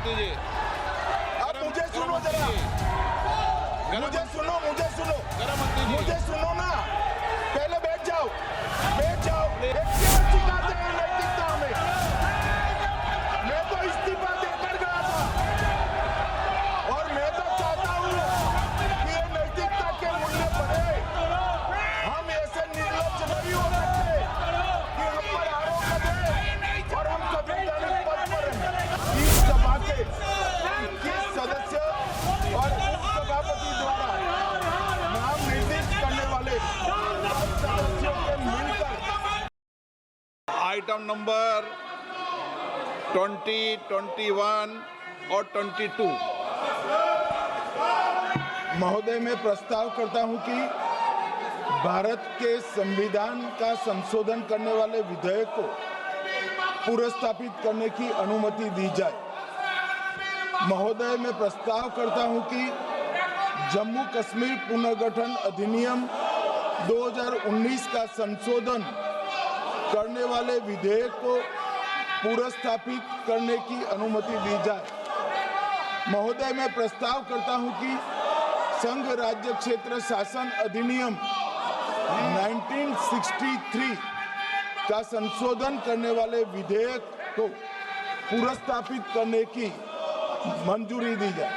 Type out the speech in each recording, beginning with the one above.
दीजिए। अब मुझे सुनो जरा, मुझे सुनो गरम मत कीजिए। मुझे सुनो ना, पहले बैठ जाओ, बैठ जाओ। क्या सिखाते हैं नैतिकता हमें? मैं तो इस्तीफा देकर गया था और मैं तो चाहता हूँ कि ये नैतिकता के मूल्य बढ़े। हम ऐसे निर्लज्ज नहीं हो सकते कि हम पर आरोप लगे और हम संवैधानिक पद पर हैं। इस सभा के 21 सदस्य और उपसभापति द्वारा नाम निर्दिष्ट करने वाले 10 सदस्यों के मिलकर आइटम नंबर 20, 21 और 22। महोदय, मैं प्रस्ताव करता हूं कि भारत के संविधान का संशोधन करने वाले विधेयक को पुनर्स्थापित करने की अनुमति दी जाए। महोदय, मैं प्रस्ताव करता हूं कि जम्मू कश्मीर पुनर्गठन अधिनियम 2019 का संशोधन करने वाले विधेयक को पुनर्स्थापित करने की अनुमति दी जाए। महोदय, मैं प्रस्ताव करता हूं कि संघ राज्य क्षेत्र शासन अधिनियम 1963 का संशोधन करने वाले विधेयक को पुनर्स्थापित करने की मंजूरी दी जाए।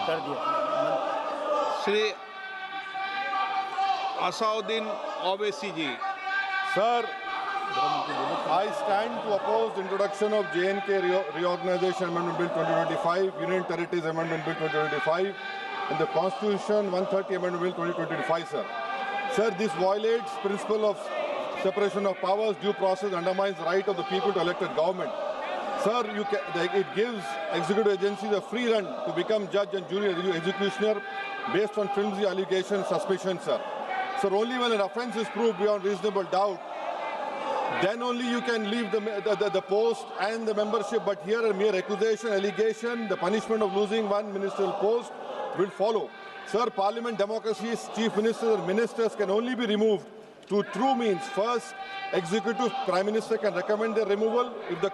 कर दिया। श्री असाउद्दीन ओवैसी जी। Sir, I stand to oppose the introduction of J&K Reorganization Amendment Bill 2025, Union Territories Amendment Bill 2025, and the Constitution 130 Amendment Bill 2025, sir. Sir, this violates principle of separation of powers, due process, undermines the right of the people to elect a government. Sir, it gives executive agencies a free run to become judge and jury executioner based on flimsy allegations, suspicions, sir. Sir, only when an offence is proved beyond reasonable doubt, then only you can leave the post and the membership. But here a mere accusation, allegation, the punishment of losing one ministerial post will follow. Sir, parliament democracy's chief ministers and ministers can only be removed through true means. First, executive prime minister can recommend their removal if the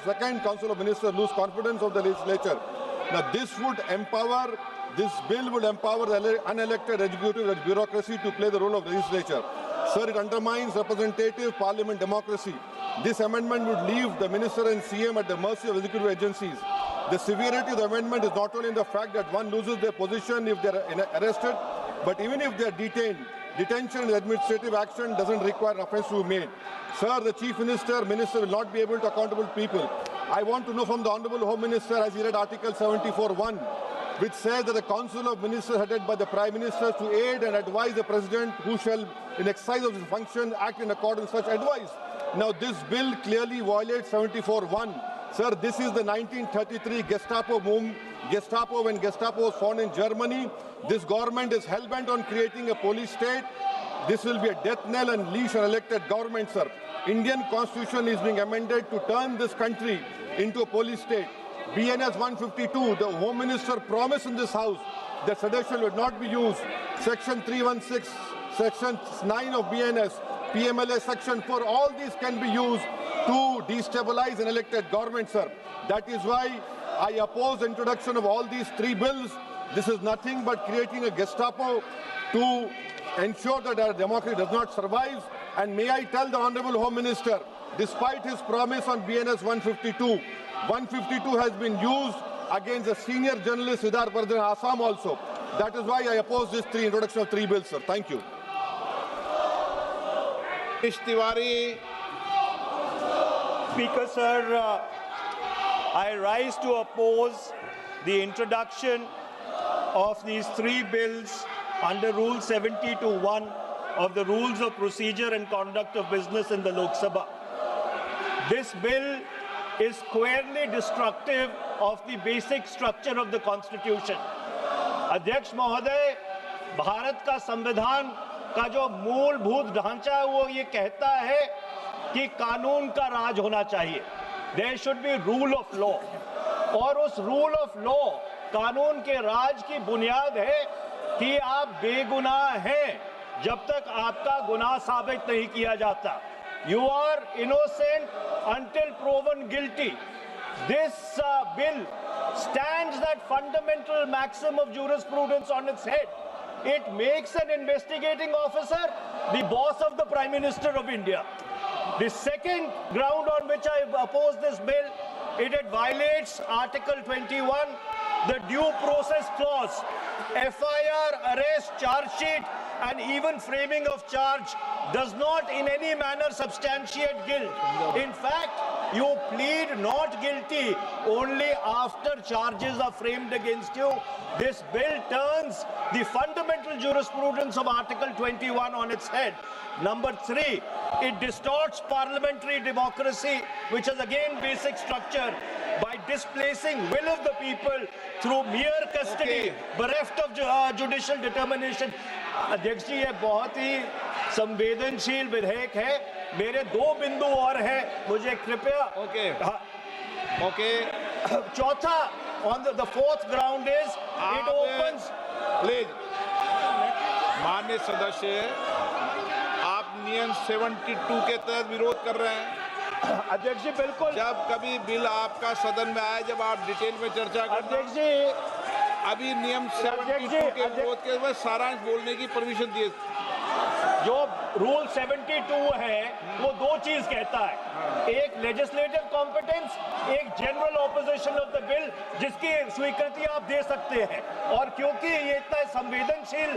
second council of ministers lose confidence of the legislature. Now this bill would empower the unelected executive bureaucracy to play the role of legislature. Sir, it undermines representative parliament democracy. This amendment would leave the minister and CM at the mercy of executive agencies. The severity of the amendment is not only in the fact that one loses their position if they are arrested, but even if they are detained. Detention and administrative action doesn't require offence to be made. Sir, the chief minister will not be able to accountable people. I want to know from the Honourable Home Minister, as he read Article 74(1), which says that the Council of Ministers headed by the Prime Minister to aid and advise the President who shall, in exercise of his function, act in accordance with such advice. Now, this bill clearly violates 74(1). Sir, this is the 1933 Gestapo when Gestapo was found in Germany. This government is hell-bent on creating a police state. This will be a death knell and leash an elected government, sir. Indian Constitution is being amended to turn this country into a police state. BNS 152, the Home Minister promised in this House that sedition would not be used. Section 316, Section 9 of BNS, PMLA Section 4, all these can be used to destabilize an elected government, sir. That is why I oppose the introduction of all these three bills. This is nothing but creating a Gestapo to ensure that our democracy does not survive. And may I tell the Honourable Home Minister, despite his promise on BNS 152, 152 has been used against a senior journalist, Siddharth Vardhan, Assam also. That is why I oppose this introduction of three bills, sir. Thank you. Tiwari. Speaker, sir, I rise to oppose the introduction of these three bills under Rule 70(1) of the Rules of Procedure and Conduct of Business in the Lok Sabha. This bill is squarely destructive of the basic structure of the Constitution. अध्यक्ष महोदय, भारत का संविधान का जो मूलभूत ढांचा है वो ये कहता है कि कानून का राज होना चाहिए. There should be rule of law. और उस rule of law, कानून के राज की बुनियाद है कि आप बेगुनाह हैं जब तक आपका गुनाह साबित नहीं किया जाता. You are innocent until proven guilty. This bill stands that fundamental maxim of jurisprudence on its head. It makes an investigating officer the boss of the Prime Minister of India. The second ground on which I oppose this bill, it violates Article 21, the due process clause. FIR, arrest, charge sheet, and even framing of charge does not in any manner substantiate guilt. In fact, you plead not guilty only after charges are framed against you. This bill turns the fundamental jurisprudence of Article 21 on its head. Number 3, it distorts parliamentary democracy, which is again basic structure, by displacing will of the people through mere custody, bereft of judicial determination. अध्यक्ष जी, ये बहुत ही संवेदनशील विधेयक है. मेरे 2 बिंदु और हैं, मुझे कृपया. ओके. चौथा, on the fourth ground is it opens. Please माननीय सदस्य, आप नियम 72 के तहत विरोध कर रहे हैं. अध्यक्ष जी बिल्कुल. जब कभी बिल आपका सदन में आए, जब आप डिटेल में चर्चा करना. अध्यक्ष जी, अभी नियम 72 के विरोध के बाद सारांश बोलने की परमिशन दिए. जो रूल 72 है वो 2 चीज कहता है. एक लेजिस्लेटिव कॉम्पिटेंस, एक general opposition of the bill, जिसकी स्वीकृति आप दे सकते हैं. और क्योंकि ये इतना संवेदनशील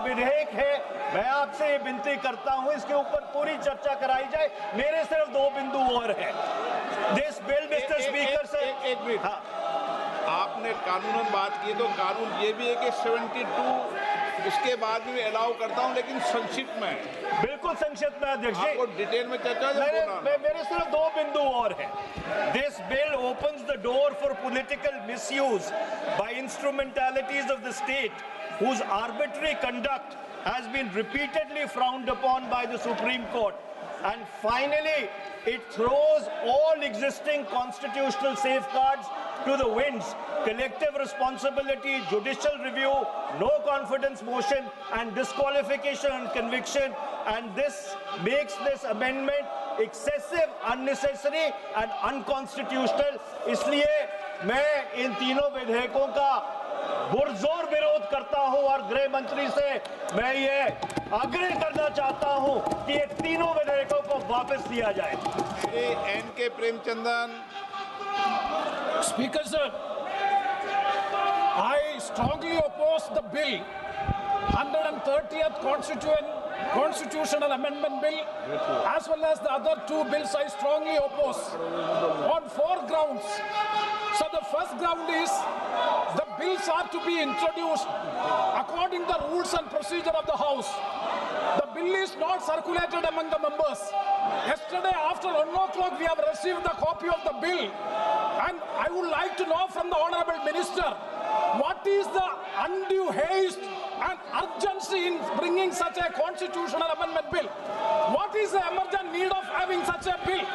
विधेयक है, मैं आपसे ये विनती करता हूं इसके ऊपर पूरी चर्चा कराई जाए. मेरे सिर्फ 2 बिंदु और हैं. दिस बिल, मिस्टर स्पीकर से एक मिनट. आपने कानूनन बात की, तो कानून ये भी है कि 72 उसके बाद भी अलाउ करता हूं, लेकिन संक्षिप्त में. बिल्कुल संक्षिप्त में अध्यक्ष जी. आपको डिटेल में चर्चा मेरे सिर्फ 2 बिंदु और हैं. This bill opens the door for political misuse by instrumentalities of the state whose arbitrary conduct has been repeatedly frowned upon by the Supreme Court. And finally, it throws all existing constitutional safeguards to the winds. Collective responsibility, judicial review, no confidence motion, and disqualification and conviction. And this makes this amendment excessive, unnecessary, and unconstitutional. इसलिए मैं इन तीनों विधेयकों का पुरजोर विरोध करता हूं और गृह मंत्री से मैं ये आग्रह करना चाहता हूं कि ये तीनों विधेयकों को वापस लिया जाए. NK. Premachandran. Speaker sir, I strongly oppose the bill, 130th Constitutional Amendment Bill, as well as the other 2 bills I strongly oppose on 4 grounds. So the first ground is the bills are to be introduced according to the rules and procedure of the House. The bill is not circulated among the members. Yesterday after 1 o'clock we have received the copy of the bill, and I would like to know from the Honorable Minister, what is the undue haste and urgency in bringing such a constitutional amendment bill? What is the emergent need of having such a bill?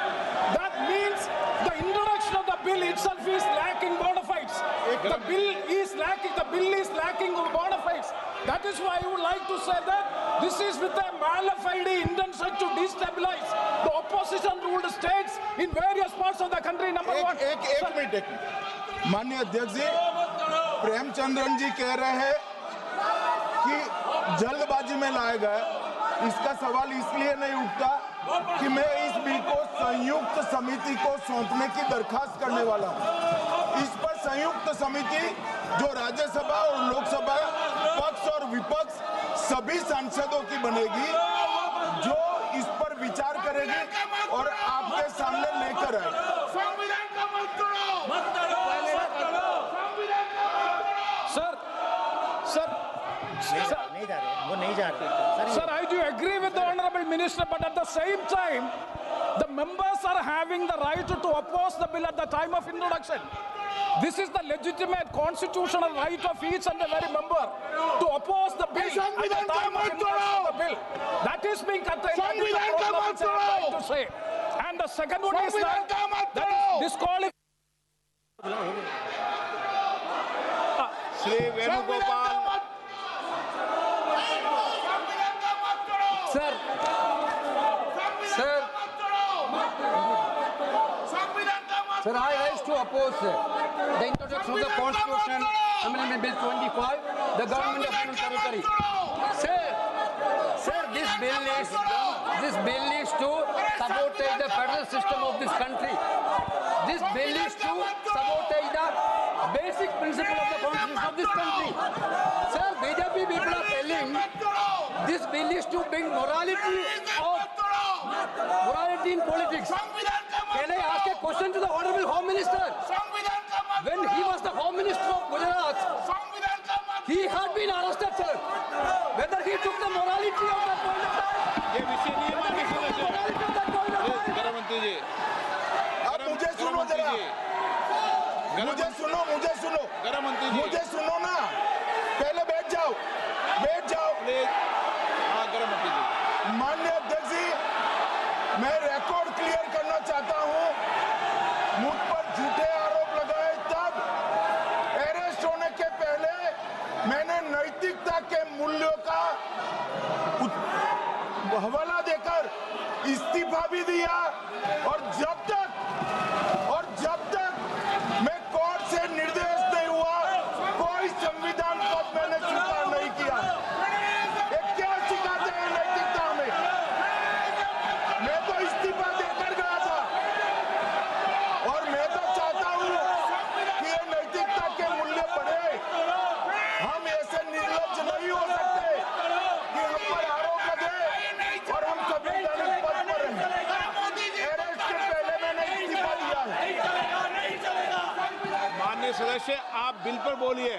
That means the introduction of the bill itself is lacking bona fides. The bill is lacking bona fides. That is why I would like to say that this is with a mala fide intention to destabilize the opposition ruled states in various parts of the country. Number one. एक minute. माननीय अध्यक्ष जी, प्रेमचंद्रन जी कह रहे हैं कि जल्दबाजी में लाया गया. इसका सवाल इसलिए नहीं उठता कि मैं इस बिल को संयुक्त समिति को सौंपने की दरखास्त करने वाला हूं. इस पर संयुक्त समिति जो राज्यसभा और लोकसभा पक्ष और विपक्ष सभी सांसदों की बनेगी, जो इस पर विचार करेगी और आपके सामने लेकर आएगी. Sir, I do agree with the Honorable Minister, but at the same time, the members are having the right to oppose the bill at the time of introduction. This is the legitimate constitutional right of each and every member to oppose the bill at the time of introduction of the bill. That is being curtailed. That is the problem which I am trying to say. And the second one is that is disqualification. Shri Venugopal. Sir oppose the introduction of the Constitution Amendment Bill 25, the government of Union Territory. Sir, this bill is to sabotage the federal system of this country. This bill is to sabotage the basic principle of the constitution of this country. Sir, BJP people are telling this bill is to bring morality in politics. Can I ask a question to the Honorable Home Minister? When he was the Home Minister of Gujarat, he had been arrested, sir. Whether he took the morality of that point of time, ये विषय नहीं है माननीय सदस्य। morality of that point of time. गृह मंत्री जी, अब मुझे सुनो जरा, मुझे सुनो गृह मंत्री जी, मुझे सुनो ना, पहले बैठ जाओ। प्लीज। हाँ, गृह मंत्री जी। माननीय अध्यक्ष जी, मैं रिकॉर्ड क्लियर करना चाहता हूं। मुझ पर झूठे आरोप लगाए तब अरेस्ट होने के पहले मैंने नैतिकता के मूल्यों का हवाला देकर इस्तीफा भी दिया और जब तक मैं कोर्ट से निर्देश नहीं हुआ कोई संविधान पद मैंने स्वीकार नहीं किया। ये क्या सिखाते हैं नैतिकता में? मैं तो इस्तीफा देकर गया था और मैं तो चाहता हूं कि ये नैतिकता के मूल्य बढ़े। हम ऐसे निर्लज्ज नहीं हो सकते कि हम पर आरोप लगे और हम संवैधानिक पद पर रहें। अरेस्ट के पहले मैंने इस्तीफा दिया है। माननीय सदस्य, आप बिल पर बोलिए।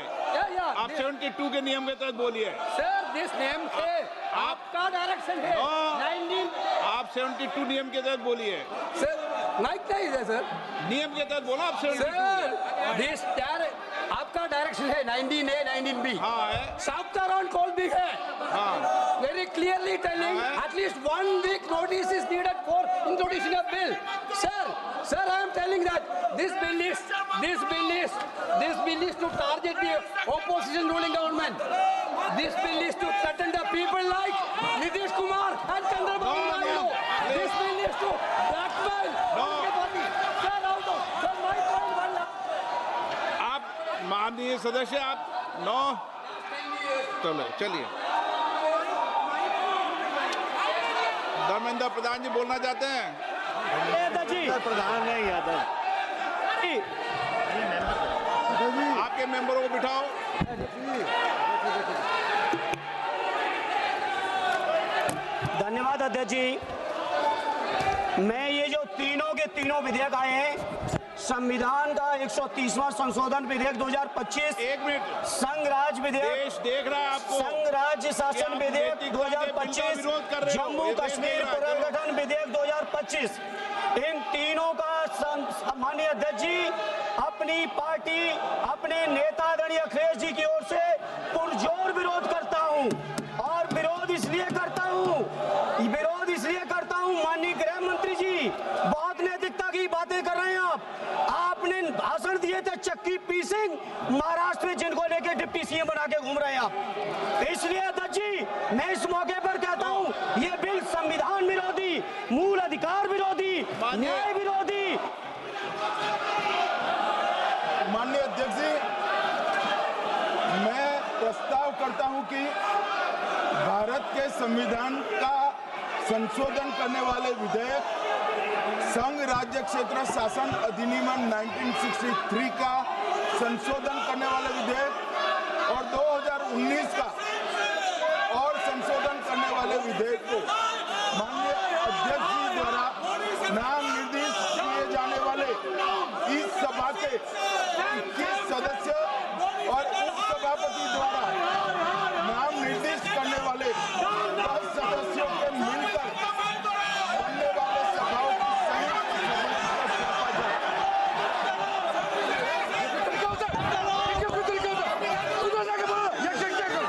आप 72 के नियम के तहत बोलिए। Sir, this name है आपका डायरेक्शन है 19 आप 72 नियम के तहत बोलिए। सर माइक नहीं है सर। नियम के तहत बोला आप 72। सर दिस आपका डायरेक्शन है 19A 19B। हाँ है। साउथरन कॉल भी है। हाँ। Very clearly telling at least 1 week notice is needed for introducing a bill. Sir, I am telling that this bill is to target the opposition ruling government. This bill is to threaten the people like Nitish Kumar and Chandrababu Naidu. This bill is to blackmail. Sir, my point one. आप माननीय सदस्य, आप 9 चलिए। धर्मेंद्र प्रधान जी बोलना चाहते हैं? प्रधान नहीं यादव। आपके मेंबरों को बिठाओ। धन्यवाद अध्यक्ष जी। मैं ये जो तीनों के तीनों विधेयक आए हैं, संविधान का 130वां संशोधन विधेयक 2025, 1 मिनट, संघ राज्य विधेयक, देश देख रहा है आपको। संघ राज्य शासन विधेयक 2025, जम्मू कश्मीर पुनर्गठन विधेयक 2025, इन तीनों का माननीय अध्यक्ष जी अपनी पार्टी, अपने नेता आदरणीय अखिलेश जी की ओर से पुरजोर विरोध करता हूं। और विरोध इसलिए करता हूं माननीय गृह मंत्री जी, बहुत नैतिकता की बातें कर रहे हैं आपने भाषण दिए थे चक्की पी सिंह महाराष्ट्र में, जिनको लेके डिप्टी सीएम बना के घूम रहे हैं आप। इसलिए अध्यक्ष जी मैं इस मौके पर कहता हूं ये बिल संविधान विरोधी, मूल अधिकार विरोधी, न्याय विरोधी। माननीय अध्यक्ष जी, मैं प्रस्ताव करता हूं कि भारत के संविधान का संशोधन करने वाले विधेयक, संघ राज्य क्षेत्र शासन अधिनियम 1963 का संशोधन करने वाले विधेयक और 2019 का और संशोधन करने वाले विधेयक को